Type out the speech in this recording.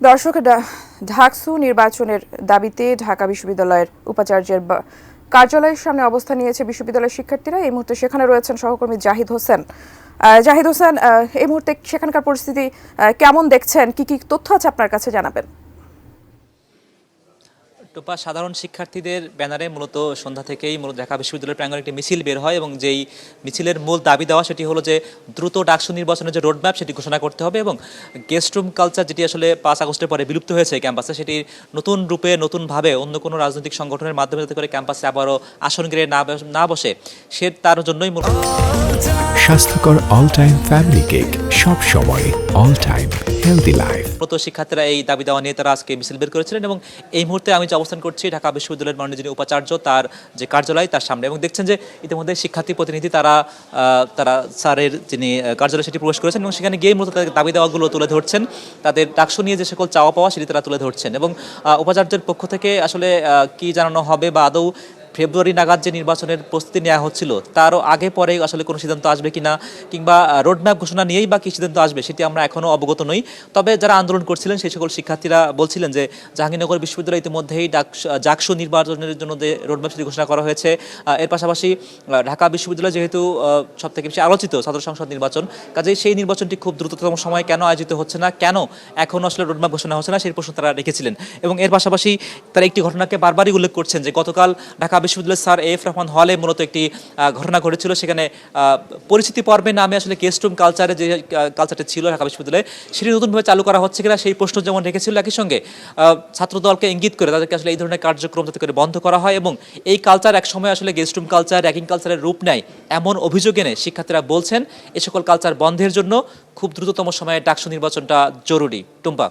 দর্শক, ঢাকসু নির্বাচনের দাবিতে ঢাকা বিশ্ববিদ্যালয়ের উপাচার্যের কার্যালয়ের সামনে অবস্থান নিয়েছে বিশ্ববিদ্যালয়ের শিক্ষার্থীরা। এই মুহূর্তে সেখানে রয়েছেন সহকর্মী জাহিদ হোসেন। জাহিদ হোসেন, এই মুহূর্তে সেখানকার পরিস্থিতি কেমন দেখছেন? কি কি তথ্য আছে আপনার কাছে জানাবেন? সাধারণ শিক্ষার্থীদের ব্যানারে মূলত সন্ধ্যা থেকেই ঢাকা বিশ্ববিদ্যালয়ের প্রাঙ্গণে একটি মিছিল বের হয় এবং যেই মিছিলের মূল দাবি দেওয়া সেটি হলো যে দ্রুত ডাকসু নির্বাচনের যে রোডম্যাপ সেটি ঘোষণা করতে হবে এবং গেস্ট রুম কালচার যেটি আসলে 5 আগস্টের পরে বিলুপ্ত হয়েছে ক্যাম্পাসে, সেটি নতুন রূপে নতুনভাবে অন্য কোনো রাজনৈতিক সংগঠনের মাধ্যমে যাতে করে ক্যাম্পাসে আবারও আসন গেড়ে না বসে সে তার জন্যই মূলত স্বাস্থ্যকর অল টাইম ফ্যামিলি কেক, সব সময় অল টাইম হেলদি লাইফ। শিক্ষার্থীরা এই দাবি দেওয়া নিয়ে তারা আজকে মিছিল বের করেছিলেন এবং এই মুহূর্তে আমি যে অবস্থান করছি ঢাকা বিশ্ববিদ্যালয়ের মাননীয় যিনি উপাচার্য তার যে কার্যালয় তার সামনে, এবং দেখছেন যে ইতিমধ্যে শিক্ষার্থী প্রতিনিধি তারা স্যারের যিনি কার্যালয় সেটি প্রবেশ করেছেন এবং সেখানে গিয়ে মূলত তাদের দাবি দেওয়াগুলো তুলে ধরছেন, তাদের ডাকসু নিয়ে যে সকল চাওয়া পাওয়া সেটি তারা তুলে ধরছেন এবং উপাচার্যের পক্ষ থেকে আসলে কি জানানো হবে বা আদৌ ফেব্রুয়ারি নাগাদ যে নির্বাচনের প্রস্তুতি নেওয়া হচ্ছিল তারও আগে পরে আসলে কোনো সিদ্ধান্ত আসবে কিনা কিংবা রোডম্যাপ ঘোষণা নিয়েই বা কী সিদ্ধান্ত আসবে সেটি আমরা এখনও অবগত নই। তবে যারা আন্দোলন করছিলেন সেই সকল শিক্ষার্থীরা বলছিলেন যে জাহাঙ্গীরনগর বিশ্ববিদ্যালয় ইতিমধ্যেই ডাকসু নির্বাচনের জন্য যে রোডম্যাপ সেটি ঘোষণা করা হয়েছে। এর পাশাপাশি ঢাকা বিশ্ববিদ্যালয় যেহেতু সবথেকে বেশি আলোচিত ছাত্র সংসদ নির্বাচন, কাজেই সেই নির্বাচনটি খুব দ্রুততম সময়ে কেন আয়োজিত হচ্ছে না, কেন এখনও আসলে রোডম্যাপ ঘোষণা হচ্ছে না সেই প্রশ্ন তারা রেখেছিলেন। এবং এর পাশাপাশি তারা একটি ঘটনাকে বারবারই উল্লেখ করছেন যে গতকাল ঢাকা বিশ্ববিদ্যালয়ের স্যার এফ রহমান হলে মূলত একটি ঘটনা ঘটেছিল। সেখানে পরিচিতি পর্বে নামে আসলে গেস্ট রুম কালচারে যে কালচারটা ছিল ঢাকা বিশ্ববিদ্যালয়ে সেটি নতুনভাবে চালু করা হচ্ছে কিনা সেই প্রশ্ন যেমন রেখেছিল, একই সঙ্গে ছাত্রদলকে ইঙ্গিত করে তাদেরকে আসলে এই ধরনের কার্যক্রম যাতে করে বন্ধ করা হয় এবং এই কালচার এক সময় আসলে গেস্ট রুম কালচার র্যাগিং কালচারের রূপ নেয় এমন অভিযোগ এনে শিক্ষার্থীরা বলছেন এ সকল কালচার বন্ধের জন্য খুব দ্রুততম সময়ে ডাকসু নির্বাচনটা জরুরি। টুম্পা।